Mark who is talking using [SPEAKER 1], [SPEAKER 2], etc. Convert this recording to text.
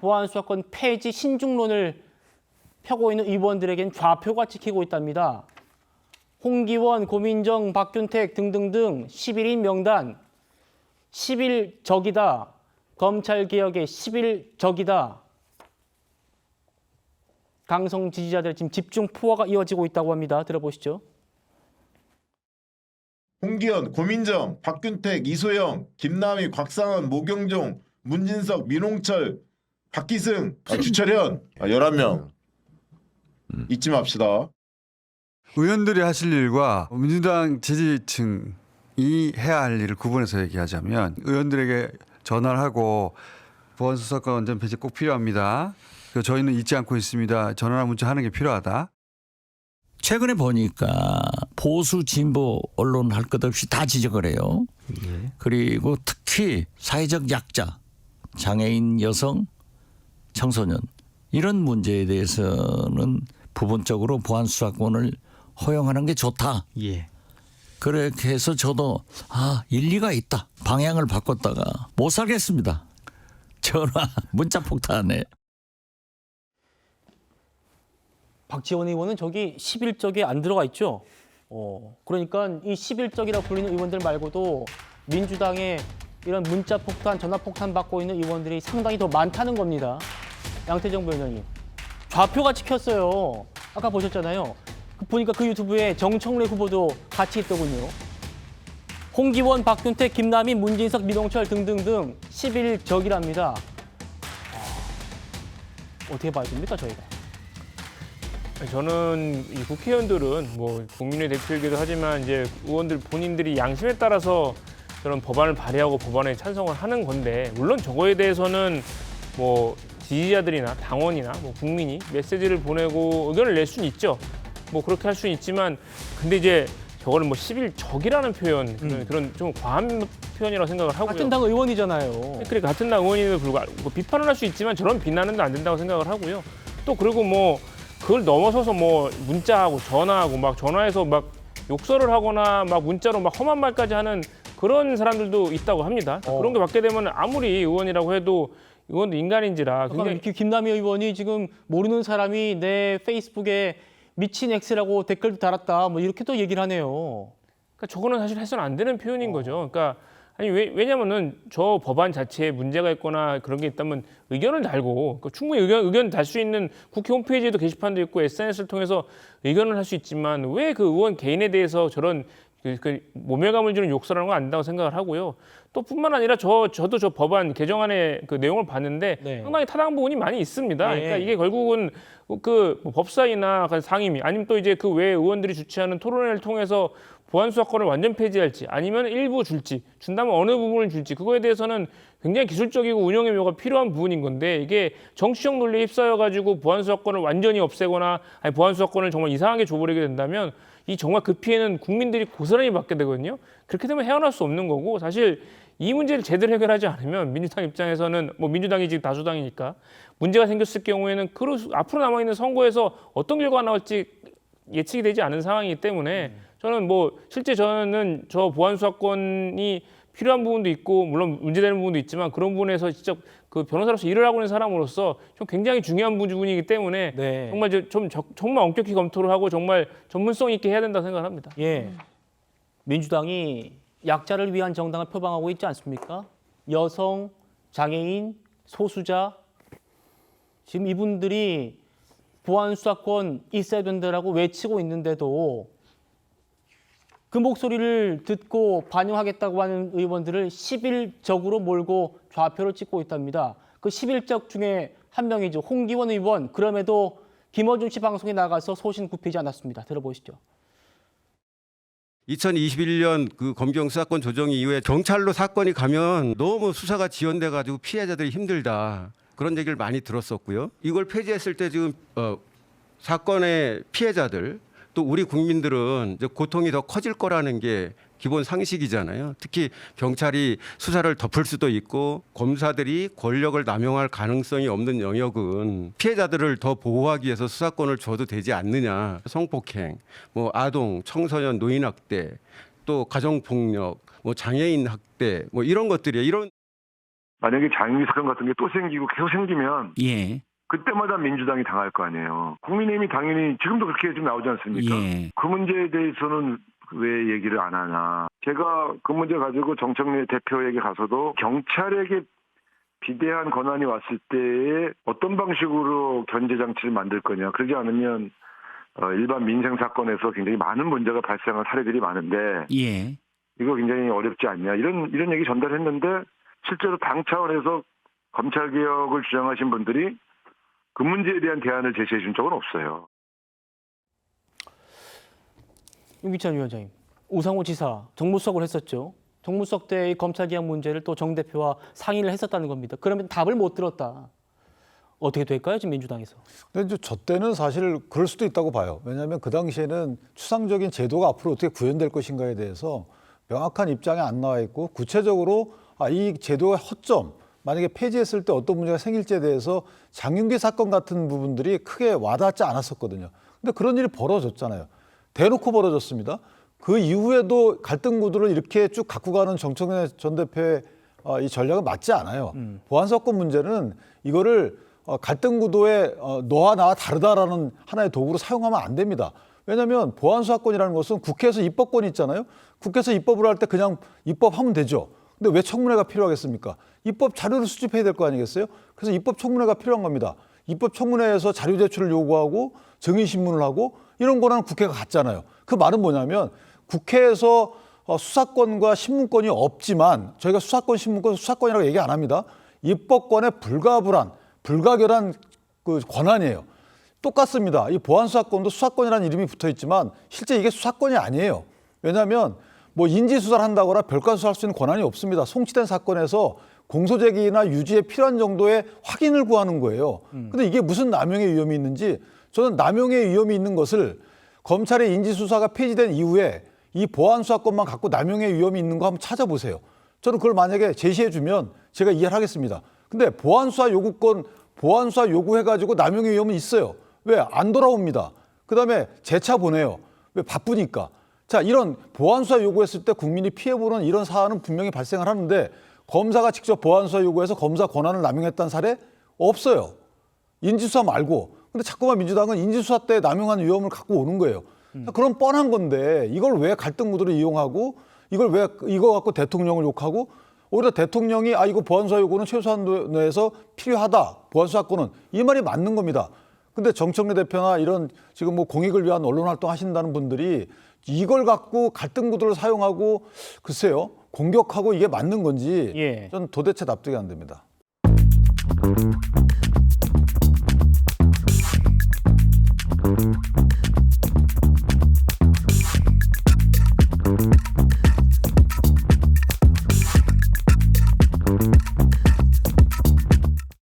[SPEAKER 1] 보안수사권 폐지 신중론을 펴고 있는 의원들에겐 좌표가 찍히고 있답니다. 홍기원, 고민정, 박균택 등등등 11인 명단, 10일 적이다. 검찰개혁의 10일 적이다. 강성 지지자들의 지금 집중 포화가 이어지고 있다고 합니다. 들어보시죠.
[SPEAKER 2] 홍기현, 고민정, 박균택, 이소영, 김남희, 곽상원, 모경종, 문진석, 민홍철, 박기승, 주철현 11명 잊지 맙시다.
[SPEAKER 3] 의원들이 하실 일과 민주당 지지층이 해야 할 일을 구분해서 얘기하자면 의원들에게 전화를 하고 보안수사권 완전 폐지 꼭 필요합니다. 저희는 잊지 않고 있습니다. 전화나 문자 하는 게 필요하다.
[SPEAKER 4] 최근에 보니까 보수 진보 언론 할 것 없이 다 지적을 해요.
[SPEAKER 5] 예.
[SPEAKER 4] 그리고 특히 사회적 약자, 장애인, 여성, 청소년 이런 문제에 대해서는 부분적으로 보안수사권을 허용하는 게 좋다.
[SPEAKER 5] 예.
[SPEAKER 4] 그렇게 해서 저도 일리가 있다. 방향을 바꿨다가 못 살겠습니다. 전화, 문자 폭탄에.
[SPEAKER 1] 박지원 의원은 저기 11적에 안 들어가 있죠. 그러니까 이 11적이라 불리는 의원들 말고도 민주당의 이런 문자 폭탄, 전화 폭탄 받고 있는 의원들이 상당히 더 많다는 겁니다. 양태정 부위원장님. 좌표가 찍혔어요. 아까 보셨잖아요. 보니까 그 유튜브에 정청래 후보도 같이 있더군요. 홍기원, 박균택, 김남희, 문진석, 민홍철 등등등 11적이랍니다. 어떻게 봐야 됩니까, 저희가?
[SPEAKER 6] 저는 이 국회의원들은 뭐 국민의 대표이기도 하지만 이제 의원들 본인들이 양심에 따라서 그런 법안을 발의하고 법안에 찬성을 하는 건데 물론 저거에 대해서는 뭐 지지자들이나 당원이나 뭐 국민이 메시지를 보내고 의견을 낼 수는 있죠. 뭐 그렇게 할 수는 있지만 근데 이제 저거는 뭐 11적이라는 표현 그런 좀 과한 표현이라고 생각을 하고요.
[SPEAKER 1] 같은 당 의원이잖아요.
[SPEAKER 6] 그래 같은 당 의원임에도 불구하고 뭐 비판을 할 수 있지만 저런 비난은 안 된다고 생각을 하고요. 또 그리고 뭐 그걸 넘어서서 뭐 문자하고 전화하고 막 전화해서 막 욕설을 하거나 막 문자로 막 험한 말까지 하는 그런 사람들도 있다고 합니다. 그런 게 받게 되면 아무리 의원이라고 해도 의원도 인간인지라 굉장히
[SPEAKER 1] 김남희 의원이 지금 모르는 사람이 내 페이스북에 미친 X라고 댓글도 달았다. 뭐 이렇게 또 얘기를 하네요.
[SPEAKER 6] 그러니까 저거는 사실 해서는 안 되는 표현인 거죠. 그러니까 아니 왜냐면은 저 법안 자체에 문제가 있거나 그런 게 있다면 의견을 달고 충분히 의견 달 수 있는 국회 홈페이지에도 게시판도 있고 SNS를 통해서 의견을 할 수 있지만 왜 그 의원 개인에 대해서 저런 그 모멸감을 주는 욕설을 하는 건 안 된다고 생각을 하고요. 또 뿐만 아니라 저도 저 법안 개정안의 그 내용을 봤는데
[SPEAKER 1] 네.
[SPEAKER 6] 상당히 타당 부분이 많이 있습니다.
[SPEAKER 1] 네.
[SPEAKER 6] 그러니까 이게 결국은 그뭐 법사위나 상임위 아니면 또 이제 그 외 의원들이 주최하는 토론회를 통해서 보안수사권을 완전 폐지할지 아니면 일부 줄지 준다면 어느 부분을 줄지 그거에 대해서는 굉장히 기술적이고 운영의 묘가 필요한 부분인 건데 이게 정치적 논리에 휩싸여가지고 보안수사권을 완전히 없애거나 아니 보안수사권을 정말 이상하게 줘버리게 된다면 이 정말 그 피해는 국민들이 고스란히 받게 되거든요. 그렇게 되면 헤어날 수 없는 거고 사실 이 문제를 제대로 해결하지 않으면 민주당 입장에서는 뭐 민주당이 지금 다수당이니까 문제가 생겼을 경우에는 앞으로 남아있는 선거에서 어떤 결과가 나올지 예측이 되지 않은 상황이기 때문에 저는 뭐 실제 저는 저 보안수사권이 필요한 부분도 있고 물론 문제되는 부분도 있지만 그런 부분에서 직접 그 변호사로서 일을 하고 있는 사람으로서 좀 굉장히 중요한 부분이기 때문에
[SPEAKER 1] 네.
[SPEAKER 6] 정말 정말 엄격히 검토를 하고 정말 전문성 있게 해야 된다고 생각합니다.
[SPEAKER 1] 예. 민주당이 약자를 위한 정당을 표방하고 있지 않습니까? 여성, 장애인, 소수자 지금 이분들이 보안수사권 있어야 된다라고 외치고 있는데도 그 목소리를 듣고 반영하겠다고 하는 의원들을 11적으로 몰고 좌표를 찍고 있답니다. 그 11적 중에 한 명이죠. 홍기원 의원. 그럼에도 김어준 씨 방송에 나가서 소신 굽히지 않았습니다. 들어보시죠.
[SPEAKER 7] 2021년 그 검경 수사권 조정 이후에 경찰로 사건이 가면 너무 수사가 지연돼 가지고 피해자들이 힘들다. 그런 얘기를 많이 들었었고요. 이걸 폐지했을 때 지금 사건의 피해자들 또 우리 국민들은 이제 고통이 더 커질 거라는 게 기본 상식이잖아요. 특히 경찰이 수사를 덮을 수도 있고 검사들이 권력을 남용할 가능성이 없는 영역은 피해자들을 더 보호하기 위해서 수사권을 줘도 되지 않느냐. 성폭행, 뭐 아동, 청소년, 노인 학대, 또 가정폭력, 뭐 장애인 학대, 뭐 이런 것들이에요. 이런
[SPEAKER 5] 만약에 장유기 사건 같은 게 또 생기고 계속 생기면
[SPEAKER 4] 예.
[SPEAKER 5] 그때마다 민주당이 당할 거 아니에요. 국민의힘이 당연히 지금도 그렇게 좀 나오지 않습니까?
[SPEAKER 4] 예.
[SPEAKER 5] 그 문제에 대해서는 왜 얘기를 안 하나. 제가 그 문제 가지고 정청래 대표에게 가서도 경찰에게 비대한 권한이 왔을 때에 어떤 방식으로 견제 장치를 만들 거냐. 그러지 않으면 일반 민생 사건에서 굉장히 많은 문제가 발생한 사례들이 많은데
[SPEAKER 4] 예.
[SPEAKER 5] 이거 굉장히 어렵지 않냐. 이런 얘기 전달했는데 실제로 당 차원에서 검찰 개혁을 주장하신 분들이 그 문제에 대한 대안을 제시해 준 적은 없어요.
[SPEAKER 1] 윤기찬 위원장님, 우상호 지사 정무수석을 했었죠. 정무수석 때 이 검찰 개혁 문제를 또 정 대표와 상의를 했었다는 겁니다. 그러면 답을 못 들었다. 어떻게 될까요, 지금 민주당에서?
[SPEAKER 8] 근데 이제 저 때는 사실 그럴 수도 있다고 봐요. 왜냐하면 그 당시에는 추상적인 제도가 앞으로 어떻게 구현될 것인가에 대해서 명확한 입장이 안 나와 있고 구체적으로 이 제도의 허점, 만약에 폐지했을 때 어떤 문제가 생길지에 대해서 장윤기 사건 같은 부분들이 크게 와닿지 않았었거든요. 근데 그런 일이 벌어졌잖아요. 대놓고 벌어졌습니다. 그 이후에도 갈등 구도를 이렇게 쭉 갖고 가는 정청래 전 대표의 이 전략은 맞지 않아요. 보안 사건 문제는 이거를 갈등 구도에 너와 나와 다르다라는 하나의 도구로 사용하면 안 됩니다. 왜냐하면 보안 사건이라는 것은 국회에서 입법권이 있잖아요. 국회에서 입법을 할 때 그냥 입법하면 되죠. 근데 왜 청문회가 필요하겠습니까? 입법 자료를 수집해야 될 거 아니겠어요? 그래서 입법 청문회가 필요한 겁니다. 입법 청문회에서 자료 제출을 요구하고 증인 신문을 하고 이런 거랑 국회가 같잖아요. 그 말은 뭐냐면 국회에서 수사권과 신문권이 없지만 저희가 수사권, 신문권, 수사권이라고 얘기 안 합니다. 입법권에 불가결한 그 권한이에요. 똑같습니다. 이 보안수사권도 수사권이라는 이름이 붙어 있지만 실제 이게 수사권이 아니에요. 왜냐하면 뭐 인지수사를 한다거나 별관 수사할 수 있는 권한이 없습니다. 송치된 사건에서 공소제기나 유지에 필요한 정도의 확인을 구하는 거예요. 근데 이게 무슨 남용의 위험이 있는지 저는 남용의 위험이 있는 것을 검찰의 인지수사가 폐지된 이후에 이 보안수사권만 갖고 남용의 위험이 있는 거 한번 찾아보세요. 저는 그걸 만약에 제시해 주면 제가 이해를 하겠습니다. 근데 보안수사 요구권, 보안수사 요구해가지고 남용의 위험은 있어요. 왜? 안 돌아옵니다. 그다음에 재차 보내요. 왜? 바쁘니까. 자, 이런 보안수사 요구했을 때 국민이 피해보는 이런 사안은 분명히 발생을 하는데 검사가 직접 보안수사 요구해서 검사 권한을 남용했다는 사례 없어요. 인지수사 말고. 근데 자꾸만 민주당은 인지수사 때 남용한 위험을 갖고 오는 거예요. 그럼 뻔한 건데 이걸 왜 갈등 구도를 이용하고 이걸 왜 이거 갖고 대통령을 욕하고 오히려 대통령이 이거 보안수사 요구는 최소한 내에서 필요하다. 보안수사권은 이 말이 맞는 겁니다. 근데 정청래 대표나 이런 지금 뭐 공익을 위한 언론 활동 하신다는 분들이 이걸 갖고 갈등 구도를 사용하고 글쎄요 공격하고 이게 맞는 건지
[SPEAKER 1] 예.
[SPEAKER 8] 저는 도대체 납득이 안 됩니다.